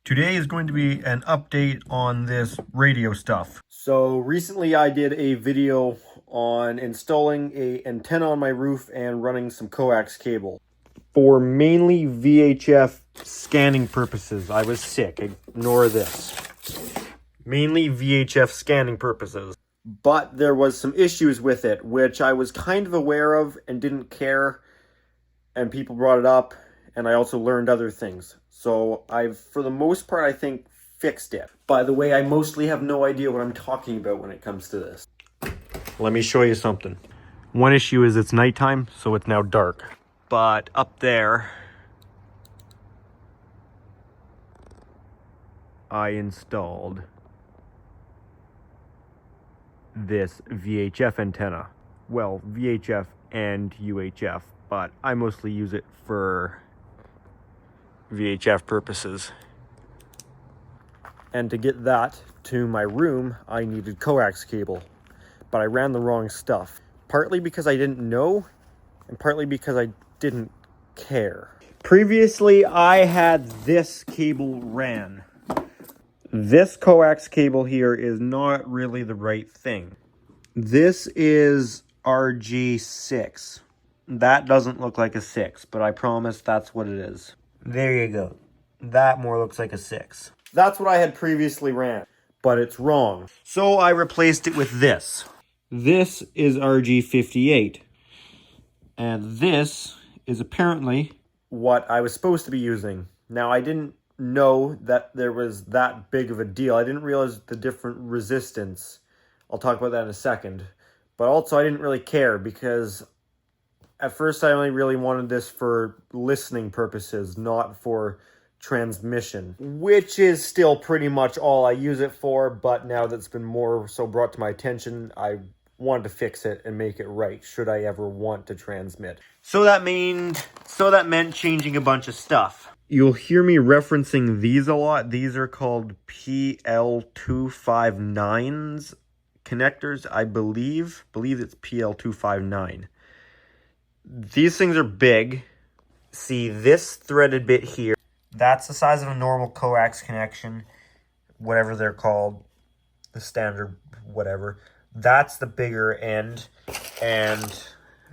Today is going to be an update on this radio stuff. So recently I did a video on installing a antenna on my roof and running some coax cable. For mainly VHF scanning purposes. I was sick, ignore this. Mainly VHF scanning purposes. But there was some issues with it, which I was kind of aware of and didn't care. And people brought it up, and I also learned other things. So I've, for the most part, I think, fixed it. By the way, I mostly have no idea what I'm talking about when it comes to this. Let me show you something. One issue is it's nighttime, so it's now dark. But up there, I installed this VHF antenna. Well, VHF and UHF, but I mostly use it for VHF purposes. And to get that to my room, I needed coax cable, but I ran the wrong stuff. Partly because I didn't know, and partly because I didn't care. Previously, I had this cable ran. This coax cable here is not really the right thing. This is RG6. That doesn't look like a 6, but I promise that's what it is. There you go. That more looks like a 6. That's what I had previously ran, but it's wrong. So I replaced it with this. This is RG58. And this is apparently what I was supposed to be using. Now, I didn't know that there was that big of a deal. I didn't realize the different resistance. I'll talk about that in a second. But also, I didn't really care because at first I only really wanted this for listening purposes, not for transmission, which is still pretty much all I use it for. But now that's been more so brought to my attention, I wanted to fix it and make it right should I ever want to transmit. So that meant changing a bunch of stuff. You'll hear me referencing these a lot. These are called PL259s connectors, I believe. It's PL259. These things are big. See this threaded bit here? That's the size of a normal coax connection, whatever they're called, the standard whatever. That's the bigger end, and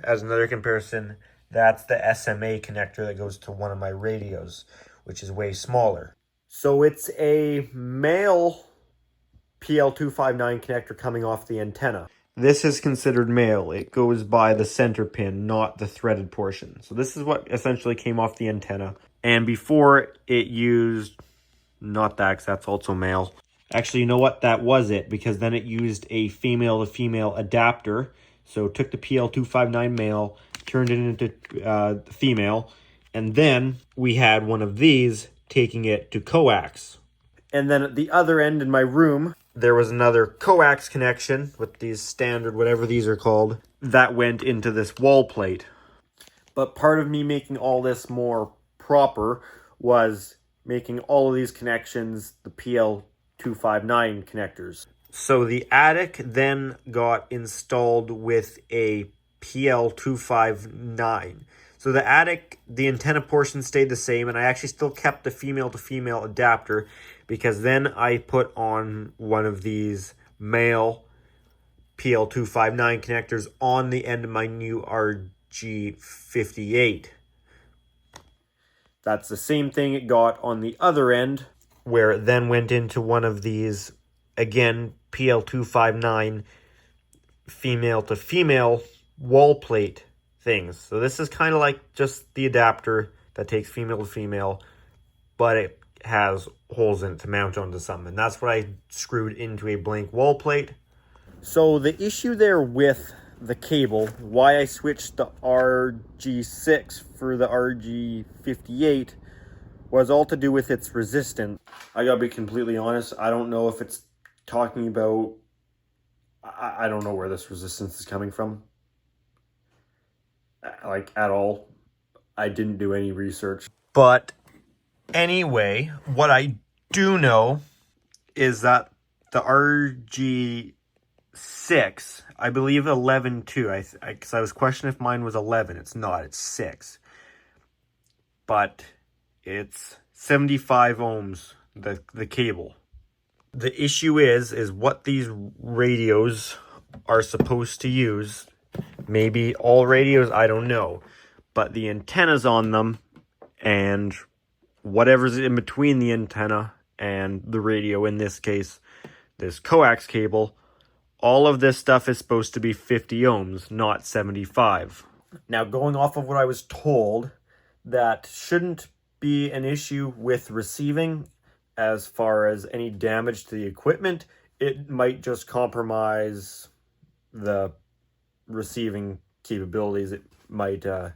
as another comparison, that's the SMA connector that goes to one of my radios, which is way smaller. So it's a male PL259 connector coming off the antenna. This is considered male. It goes by the center pin, not the threaded portion. So this is what essentially came off the antenna. And before it used, not that, because that's also male. Actually, you know what? That was it, because then it used a female-to-female adapter. So it took the PL259 male, turned it into female, and then we had one of these taking it to coax. And then at the other end in my room, there was another coax connection with these standard, whatever these are called, that went into this wall plate. But part of me making all this more proper was making all of these connections the PL259 connectors. So the attic then got installed with a PL259. So the attic, the antenna portion stayed the same, and I actually still kept the female-to-female adapter because then I put on one of these male PL259 connectors on the end of my new RG58. That's the same thing it got on the other end, where it then went into one of these, again, PL259 female-to-female wall plate things. So this is kind of like just the adapter that takes female-to-female, but it has holes in it to mount onto something. And that's what I screwed into a blank wall plate. So the issue there with the cable, why I switched the RG6 for the RG58, was all to do with its resistance. I gotta be completely honest, I don't know if it's talking about, I don't know where this resistance is coming from. Like, at all. I didn't do any research. But anyway, what I do know is that the RG6, I believe 11 too, because I was questioning if mine was 11. It's not, it's 6. But it's 75 ohms the cable. The issue is what these radios are supposed to use. Maybe all radios, I don't know. But the antennas on them and whatever's in between the antenna and the radio, in this case, this coax cable, all of this stuff is supposed to be 50 ohms, not 75. Now, going off of what I was told, that shouldn't be an issue with receiving as far as any damage to the equipment. It might just compromise the receiving capabilities. It might, I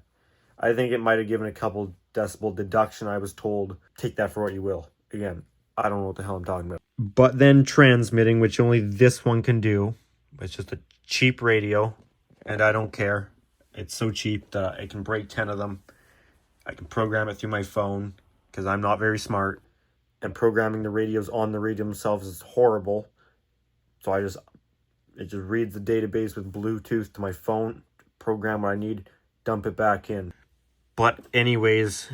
think it might have given a couple decibel deduction, I was told. Take that for what you will. Again, I don't know what the hell I'm talking about. But then transmitting, which only this one can do. It's just a cheap radio, and I don't care. It's so cheap that I can break 10 of them. I can program it through my phone, because I'm not very smart. And programming the radios on the radio themselves is horrible. So it just reads the database with Bluetooth to my phone, program what I need, dump it back in. But anyways,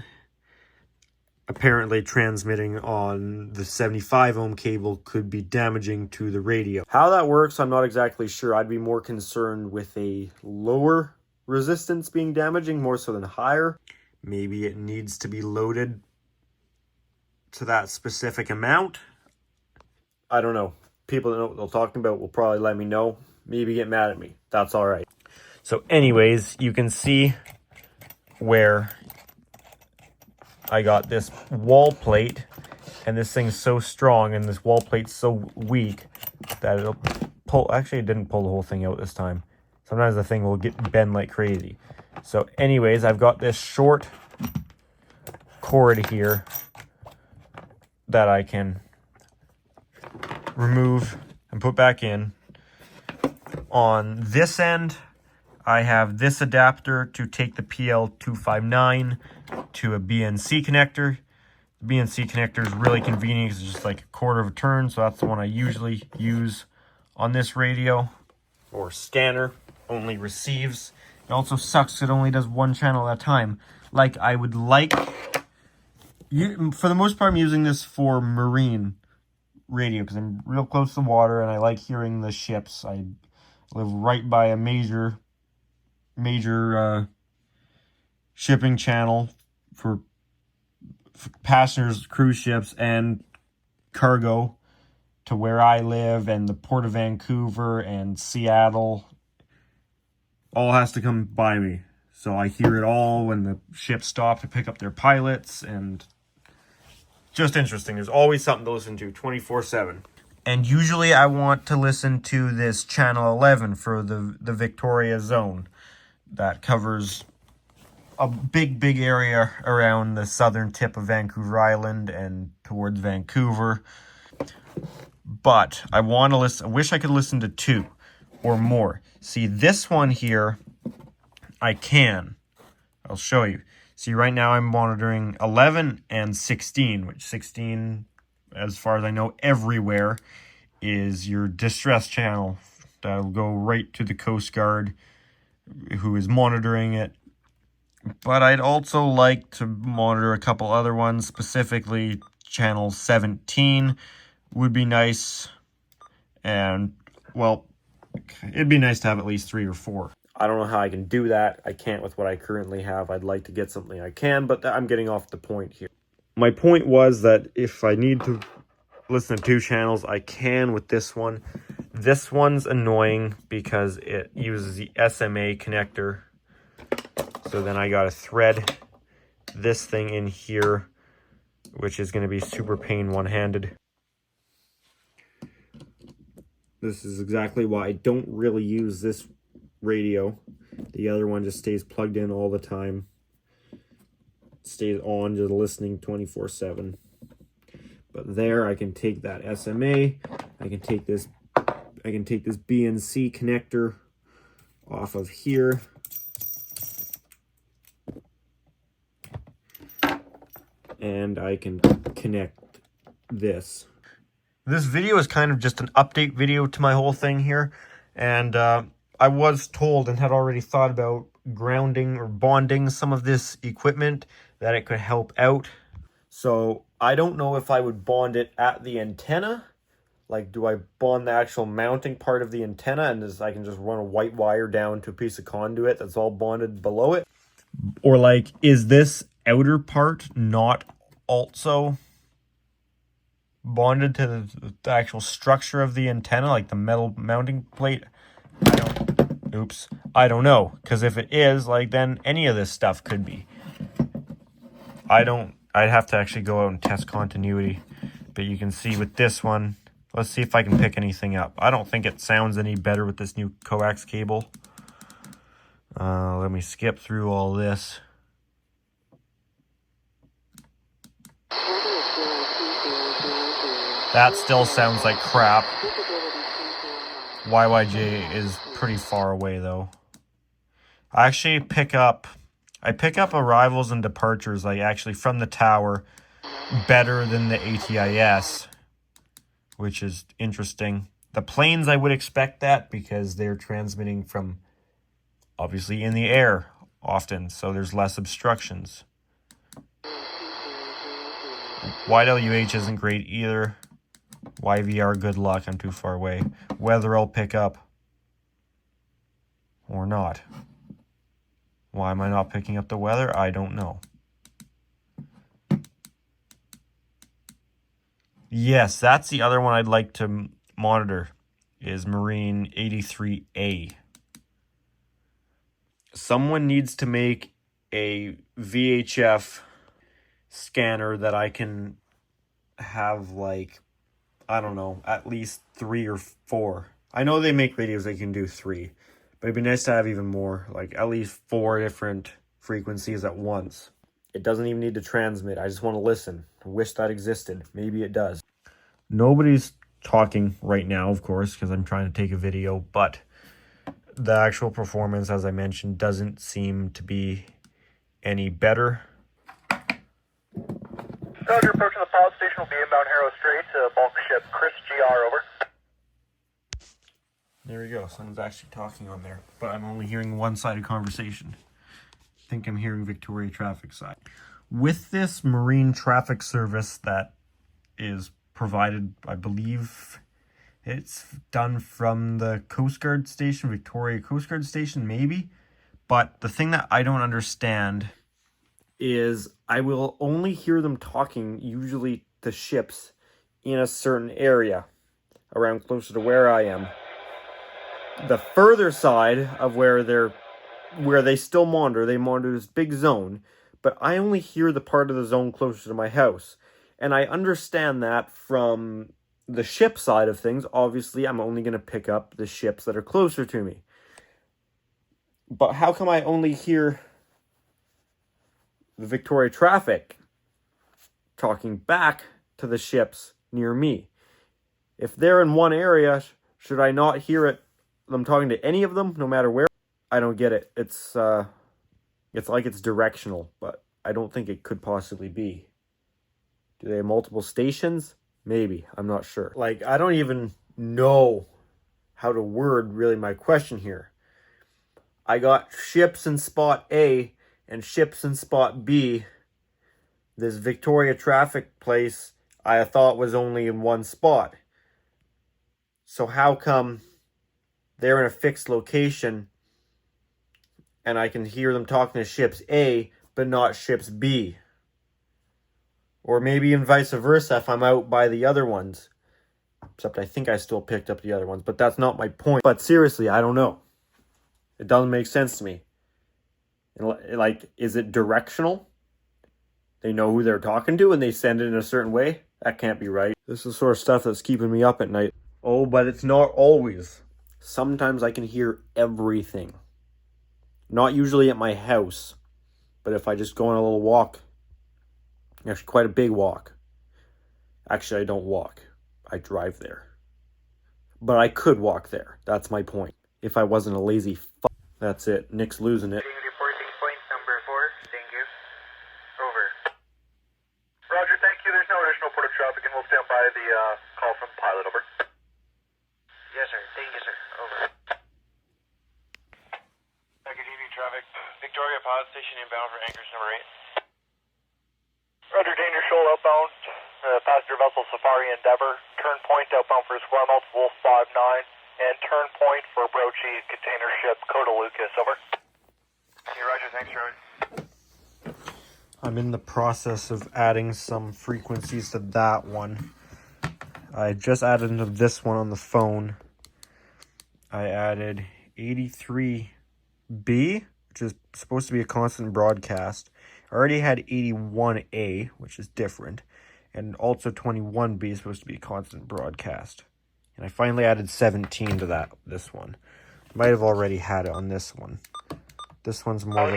apparently transmitting on the 75 ohm cable could be damaging to the radio. How that works, I'm not exactly sure. I'd be more concerned with a lower resistance being damaging, more so than higher. Maybe it needs to be loaded to that specific amount. I don't know. People that know what they're talking about will probably let me know. Maybe get mad at me. That's all right. So anyways, you can see where I got this wall plate, and this thing's so strong and this wall plate's so weak that it'll pull. Actually, it didn't pull the whole thing out this time. Sometimes the thing will bend like crazy. So anyways, I've got this short cord here that I can remove and put back in. On this end, I have this adapter to take the PL259 to a BNC connector. The BNC connector is really convenient. It's just like a quarter of a turn, so that's the one I usually use on this radio. Or scanner, only receives. It also sucks, it only does one channel at a time. Like, I would like... for the most part, I'm using this for marine radio because I'm real close to the water and I like hearing the ships. I live right by a major shipping channel for passengers, cruise ships, and cargo to where I live, and the Port of Vancouver and Seattle all has to come by me. So I hear it all when the ships stop to pick up their pilots, and just interesting. There's always something to listen to 24/7. And usually I want to listen to this channel 11 for the Victoria Zone that covers a big area around the southern tip of Vancouver Island and towards Vancouver. But I want to listen. I wish I could listen to 2 or more. See, this one here, I can. I'll show you. See, right now I'm monitoring 11 and 16, which 16, as far as I know, everywhere is your distress channel. That'll go right to the Coast Guard, who is monitoring it. But I'd also like to monitor a couple other ones, specifically channel 17 would be nice. And, well, it'd be nice to have at least 3 or 4. I don't know how I can do that. I can't with what I currently have. I'd like to get something I can, but I'm getting off the point here. My point was that if I need to listen to 2 channels, I can with this one. This one's annoying because it uses the SMA connector. So then I got to thread this thing in here, which is going to be super pain one-handed. This is exactly why I don't really use this radio. The other one just stays plugged in all the time. Stays on, just listening 24/7. But there I can take that SMA. I can take this BNC connector off of here. And I can connect this. This video is kind of just an update video to my whole thing here. And I was told and had already thought about grounding or bonding some of this equipment, that it could help out. So I don't know if I would bond it at the antenna. Like, do I bond the actual mounting part of the antenna and I can just run a white wire down to a piece of conduit that's all bonded below it? Or like, is this outer part not also bonded to the actual structure of the antenna, like the metal mounting plate? I don't know. Because if it is, like, then any of this stuff could be. I'd have to actually go out and test continuity. But you can see with this one, let's see if I can pick anything up. I don't think it sounds any better with this new coax cable. Let me skip through all this. That still sounds like crap. YYJ is pretty far away though. I pick up arrivals and departures, like actually from the tower, better than the ATIS, which is interesting. The planes, I would expect that because they're transmitting from obviously in the air often, so there's less obstructions. YWH isn't great either. YVR, good luck, I'm too far away. Weather I'll pick up. Or not. Why am I not picking up the weather? I don't know. Yes, that's the other one I'd like to monitor, is Marine 83A. Someone needs to make a VHF scanner that I can have, like, I don't know, at least 3 or 4. I know they make videos that can do 3, but it'd be nice to have even more, like at least 4 different frequencies at once. It doesn't even need to transmit. I just want to listen. I wish that existed. Maybe it does. Nobody's talking right now, of course, because I'm trying to take a video, but the actual performance, as I mentioned, doesn't seem to be any better. Roger, approaching the pilot station will be inbound Harrow Strait to bulk ship Chris GR, over. There we go. Someone's actually talking on there, but I'm only hearing one-sided conversation. I think I'm hearing Victoria traffic side. With this marine traffic service that is provided, I believe it's done from the Coast Guard station, Victoria Coast Guard station, maybe. But the thing that I don't understand is I will only hear them talking, usually to ships, in a certain area, around closer to where I am. The further side of where they still monitor, they monitor this big zone, but I only hear the part of the zone closer to my house. And I understand that from the ship side of things. Obviously, I'm only going to pick up the ships that are closer to me. But how come I only hear the Victoria traffic talking back to the ships near me? If they're in one area, should I not hear them talking to any of them, no matter where? I don't get it. It's like it's directional, but I don't think it could possibly be. Do they have multiple stations? Maybe. I'm not sure. Like, I don't even know how to word really my question here. I got ships in spot A and ships in spot B. This Victoria traffic place I thought was only in one spot. So how come they're in a fixed location and I can hear them talking to ships A but not ships B? Or maybe even vice versa if I'm out by the other ones. Except I think I still picked up the other ones, but that's not my point. But seriously, I don't know. It doesn't make sense to me. Like, is it directional? They know who they're talking to and they send it in a certain way? That can't be right. This is the sort of stuff that's keeping me up at night. Oh, but it's not always. Sometimes I can hear everything. Not usually at my house, but if I just go on a little walk, actually quite a big walk. Actually, I don't walk. I drive there. But I could walk there. That's my point. If I wasn't a lazy fuck. That's it. Nick's losing it. Reporting point number 4. Thank you. Over. Roger, thank you. There's no additional port of traffic, and we'll stand by the call from pilot. Over. Yes, sir. Thank you, sir. Over. Good evening, traffic. Victoria Pilot Station inbound for anchors number 8. Roger, Danger Shoal outbound. passenger vessel Safari Endeavor, turn point outbound for Square Mouth Wolf 59, and turn point for Brochi container ship Coda Lucas, over. Hey, Roger, thanks, Charlie. I'm in the process of adding some frequencies to that one. I just added into this one on the phone. I added 83B, which is supposed to be a constant broadcast. I already had 81A, which is different. And also 21B is supposed to be a constant broadcast. And I finally added 17 to this one. Might have already had it on this one. This one's more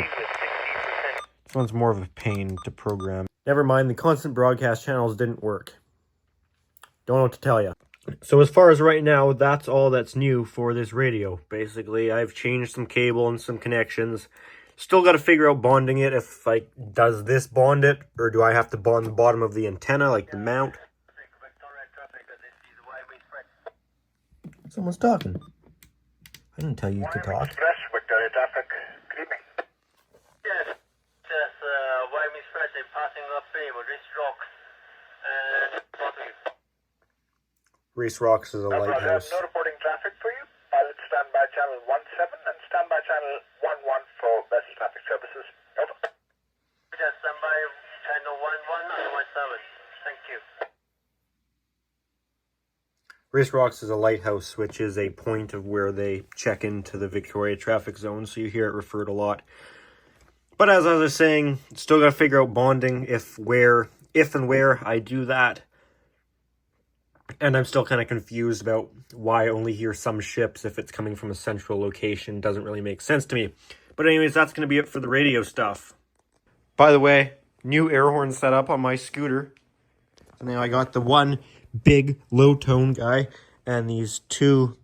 of a pain to program. Never mind, the constant broadcast channels didn't work. Don't know what to tell you. So as far as right now, that's all that's new for this radio. Basically, I've changed some cable and some connections. Still got to figure out bonding it. If does this bond it, or do I have to bond the bottom of the antenna, like the mount? Someone's talking. I didn't tell you to talk. Express, Victoria traffic, good evening. Yes, just Wyoming Express, they're passing up beam with Race Rocks and Race Rocks is a lighthouse. No reporting traffic for you. Pilot standby channel 17 and standby channel 11 for vessel traffic services. Over. Just standby channel 11 and 17. Thank you. Race Rocks is a lighthouse, which is a point of where they check into the Victoria traffic zone, so you hear it referred a lot. But as I was saying, still got to figure out bonding, if and where I do that. And I'm still kind of confused about why I only hear some ships if it's coming from a central location. Doesn't really make sense to me. But anyways, that's going to be it for the radio stuff. By the way, new air horn set up on my scooter. So now I got the one big low-tone guy and these two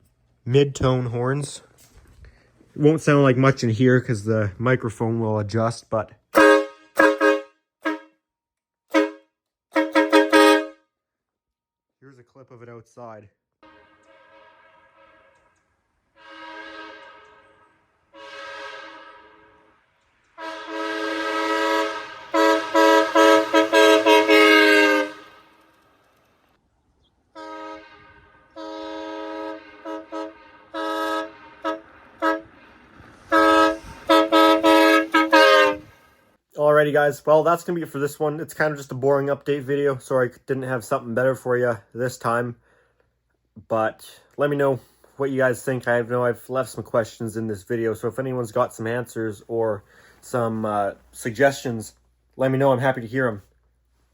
mid-tone horns. It won't sound like much in here because the microphone will adjust, but here's a clip of it outside. Alrighty guys, well that's going to be it for this one. It's kind of just a boring update video. Sorry I didn't have something better for you this time. But let me know what you guys think. I know I've left some questions in this video, so if anyone's got some answers or some suggestions, let me know. I'm happy to hear them.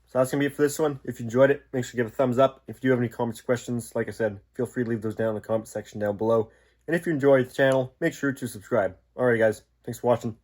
So that's going to be it for this one. If you enjoyed it, make sure to give a thumbs up. If you do have any comments or questions, like I said, feel free to leave those down in the comment section down below. And if you enjoyed the channel, make sure to subscribe. Alright guys, thanks for watching.